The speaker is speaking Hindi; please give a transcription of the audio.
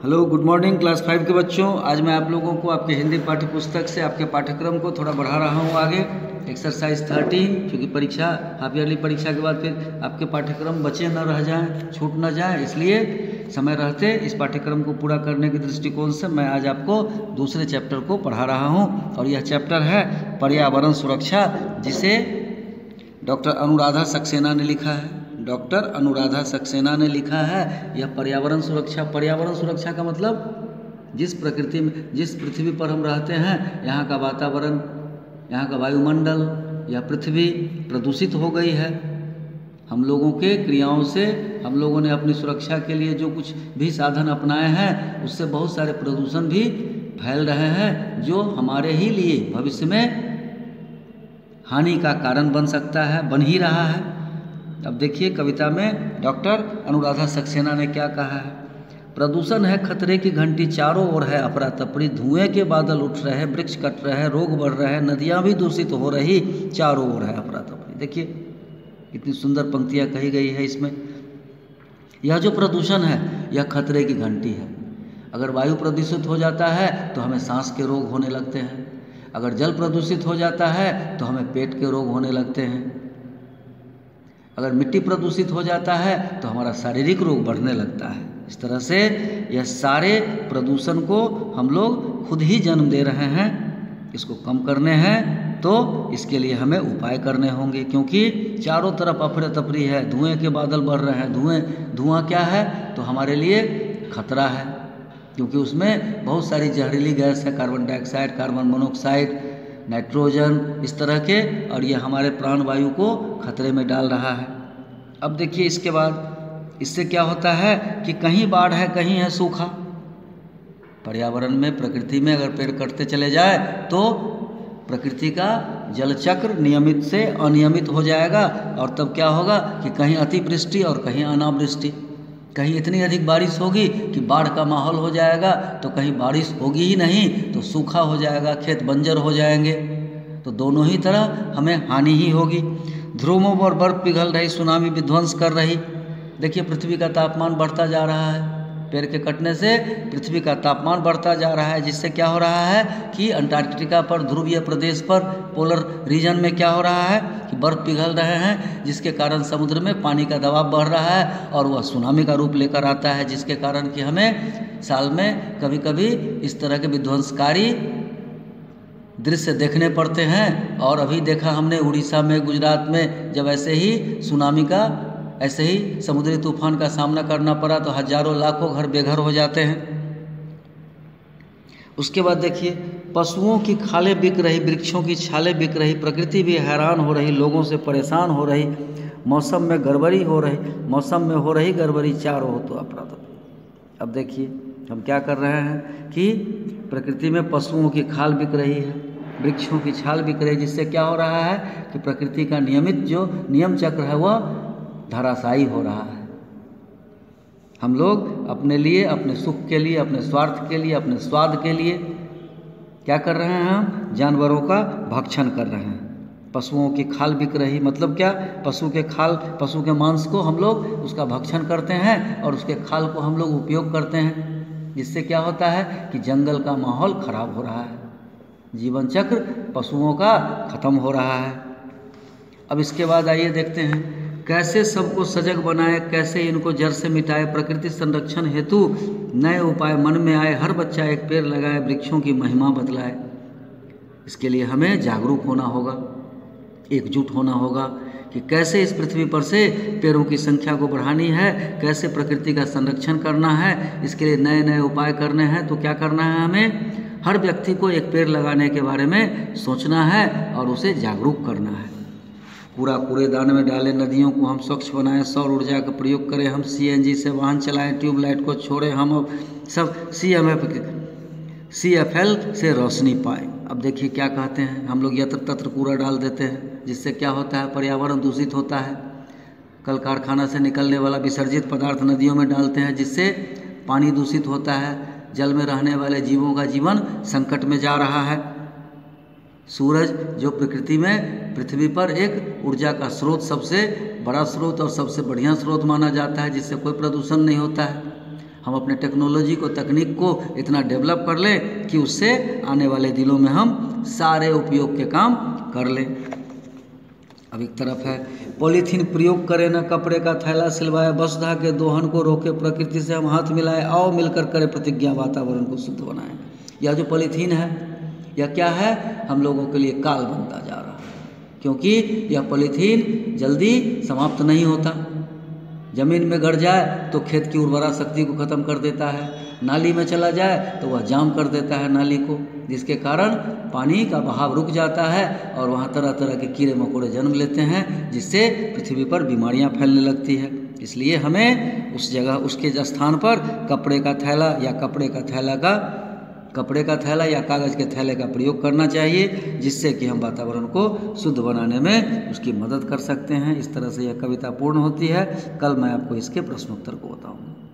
हेलो, गुड मॉर्निंग क्लास 5 के बच्चों। आज मैं आप लोगों को आपके हिंदी पाठ्य पुस्तक से आपके पाठ्यक्रम को थोड़ा बढ़ा रहा हूँ आगे। एक्सरसाइज 13, क्योंकि परीक्षा हाफ ईयरली परीक्षा के बाद फिर आपके पाठ्यक्रम बचे न रह जाएं, छूट न जाएं, इसलिए समय रहते इस पाठ्यक्रम को पूरा करने के दृष्टिकोण से मैं आज आपको दूसरे चैप्टर को पढ़ा रहा हूँ। और यह चैप्टर है पर्यावरण सुरक्षा, जिसे डॉक्टर अनुराधा सक्सेना ने लिखा है। डॉक्टर अनुराधा सक्सेना ने लिखा है यह पर्यावरण सुरक्षा। पर्यावरण सुरक्षा का मतलब जिस प्रकृति में, जिस पृथ्वी पर हम रहते हैं, यहाँ का वातावरण, यहाँ का वायुमंडल, यह पृथ्वी प्रदूषित हो गई है। हम लोगों के क्रियाओं से हम लोगों ने अपनी सुरक्षा के लिए जो कुछ भी साधन अपनाए हैं, उससे बहुत सारे प्रदूषण भी फैल रहे हैं, जो हमारे ही लिए भविष्य में हानि का कारण बन सकता है, बन ही रहा है। अब देखिए कविता में डॉक्टर अनुराधा सक्सेना ने क्या कहा है। प्रदूषण है खतरे की घंटी, चारों ओर है अफरा तफरी, धुएं के बादल उठ रहे, वृक्ष कट रहे, रोग बढ़ रहे, नदियां भी दूषित हो रही, चारों ओर है अफरा तफरी। देखिए कितनी सुंदर पंक्तियां कही गई है इसमें। यह जो प्रदूषण है यह खतरे की घंटी है। अगर वायु प्रदूषित हो जाता है तो हमें सांस के रोग होने लगते हैं। अगर जल प्रदूषित हो जाता है तो हमें पेट के रोग होने लगते हैं। अगर मिट्टी प्रदूषित हो जाता है तो हमारा शारीरिक रोग बढ़ने लगता है। इस तरह से यह सारे प्रदूषण को हम लोग खुद ही जन्म दे रहे हैं। इसको कम करने हैं तो इसके लिए हमें उपाय करने होंगे, क्योंकि चारों तरफ अफरा तफरी है, धुएं के बादल बढ़ रहे हैं। धुआं क्या है तो हमारे लिए खतरा है, क्योंकि उसमें बहुत सारी जहरीली गैस है, carbon dioxide, carbon monoxide, nitrogen, इस तरह के, और ये हमारे प्राणवायु को खतरे में डाल रहा है। अब देखिए इसके बाद इससे क्या होता है कि कहीं बाढ़ है, कहीं है सूखा। पर्यावरण में, प्रकृति में अगर पेड़ कटते चले जाए तो प्रकृति का जल चक्र नियमित से अनियमित हो जाएगा, और तब क्या होगा कि कहीं अतिवृष्टि और कहीं अनावृष्टि। कहीं इतनी अधिक बारिश होगी कि बाढ़ का माहौल हो जाएगा, तो कहीं बारिश होगी ही नहीं तो सूखा हो जाएगा, खेत बंजर हो जाएंगे। तो दोनों ही तरह हमें हानि ही होगी। ध्रुवों पर बर्फ पिघल रही, सुनामी विध्वंस कर रही। देखिए पृथ्वी का तापमान बढ़ता जा रहा है। पेड़ के कटने से पृथ्वी का तापमान बढ़ता जा रहा है, जिससे क्या हो रहा है कि अंटार्कटिका पर, ध्रुवीय प्रदेश पर, पोलर रीजन में क्या हो रहा है कि बर्फ पिघल रहे हैं, जिसके कारण समुद्र में पानी का दबाव बढ़ रहा है और वह सुनामी का रूप लेकर आता है, जिसके कारण कि हमें साल में कभी कभी इस तरह के विध्वंसकारी दृश्य देखने पड़ते हैं। और अभी देखा हमने उड़ीसा में, गुजरात में, जब ऐसे ही सुनामी का, ऐसे ही समुद्री तूफान का सामना करना पड़ा तो हजारों लाखों घर बेघर हो जाते हैं। उसके बाद देखिए पशुओं की खालें बिक रही, वृक्षों की छालें बिक रही, प्रकृति भी हैरान हो रही, लोगों से परेशान हो रही, मौसम में गड़बड़ी हो रही, मौसम में हो रही गड़बड़ी, चारों हो तो अफरा-तफरी। अब देखिए हम क्या कर रहे हैं कि प्रकृति में पशुओं की खाल बिक रही है, वृक्षों की छाल बिक रही है, जिससे क्या हो रहा है कि प्रकृति का नियमित जो नियम चक्र है वह धराशायी हो रहा है। हम लोग अपने लिए, अपने सुख के लिए, अपने स्वार्थ के लिए, अपने स्वाद के लिए क्या कर रहे हैं, हम जानवरों का भक्षण कर रहे हैं। पशुओं की खाल बिक रही मतलब क्या, पशु के खाल, पशु के मांस को हम लोग उसका भक्षण करते हैं और उसके खाल को हम लोग उपयोग करते हैं, जिससे क्या होता है कि जंगल का माहौल खराब हो रहा है, जीवन चक्र पशुओं का खत्म हो रहा है। अब इसके बाद आइए देखते हैं कैसे सबको सजग बनाए, कैसे इनको जड़ से मिटाए, प्रकृति संरक्षण हेतु नए उपाय मन में आए, हर बच्चा एक पेड़ लगाए, वृक्षों की महिमा बतलाए। इसके लिए हमें जागरूक होना होगा, एकजुट होना होगा कि कैसे इस पृथ्वी पर से पेड़ों की संख्या को बढ़ानी है, कैसे प्रकृति का संरक्षण करना है। इसके लिए नए नए उपाय करने हैं। तो क्या करना है, हमें हर व्यक्ति को एक पेड़ लगाने के बारे में सोचना है और उसे जागरूक करना है। कूड़ेदान में डालें, नदियों को हम स्वच्छ बनाएं, सौर ऊर्जा का प्रयोग करें, हम CNG से वाहन चलाएं, ट्यूबलाइट को छोड़ें, हम अब सब CFL से रोशनी पाएं। अब देखिए क्या कहते हैं, हम लोग यत्र तत्र कूड़ा डाल देते हैं, जिससे क्या होता है, पर्यावरण दूषित होता है। कल कारखाना से निकलने वाला विसर्जित पदार्थ नदियों में डालते हैं, जिससे पानी दूषित होता है, जल में रहने वाले जीवों का जीवन संकट में जा रहा है। सूरज जो प्रकृति में, पृथ्वी पर एक ऊर्जा का स्रोत, सबसे बड़ा स्रोत और सबसे बढ़िया स्रोत माना जाता है, जिससे कोई प्रदूषण नहीं होता है। हम अपने टेक्नोलॉजी को, तकनीक को इतना डेवलप कर लें कि उससे आने वाले दिनों में हम सारे उपयोग के काम कर लें। अब एक तरफ है पॉलीथीन प्रयोग करें न कपड़े का थैला सिलवाए, वसुधा के दोहन को रोके, प्रकृति से हम हाथ मिलाएं, आओ मिलकर करें प्रतिज्ञा, वातावरण को शुद्ध बनाएं। यह जो पॉलीथीन है यह क्या है, हम लोगों के लिए काल बनता जा रहा है, क्योंकि यह पॉलीथीन जल्दी समाप्त नहीं होता। जमीन में गड़ जाए तो खेत की उर्वरा शक्ति को खत्म कर देता है, नाली में चला जाए तो वह जाम कर देता है नाली को, जिसके कारण पानी का बहाव रुक जाता है और वहाँ तरह तरह के कीड़े मकोड़े जन्म लेते हैं, जिससे पृथ्वी पर बीमारियाँ फैलने लगती है। इसलिए हमें उस जगह, उसके स्थान पर कपड़े का थैला या कागज़ के थैले का प्रयोग करना चाहिए, जिससे कि हम वातावरण को शुद्ध बनाने में उसकी मदद कर सकते हैं। इस तरह से यह कविता पूर्ण होती है। कल मैं आपको इसके प्रश्नोत्तर को बताऊंगा।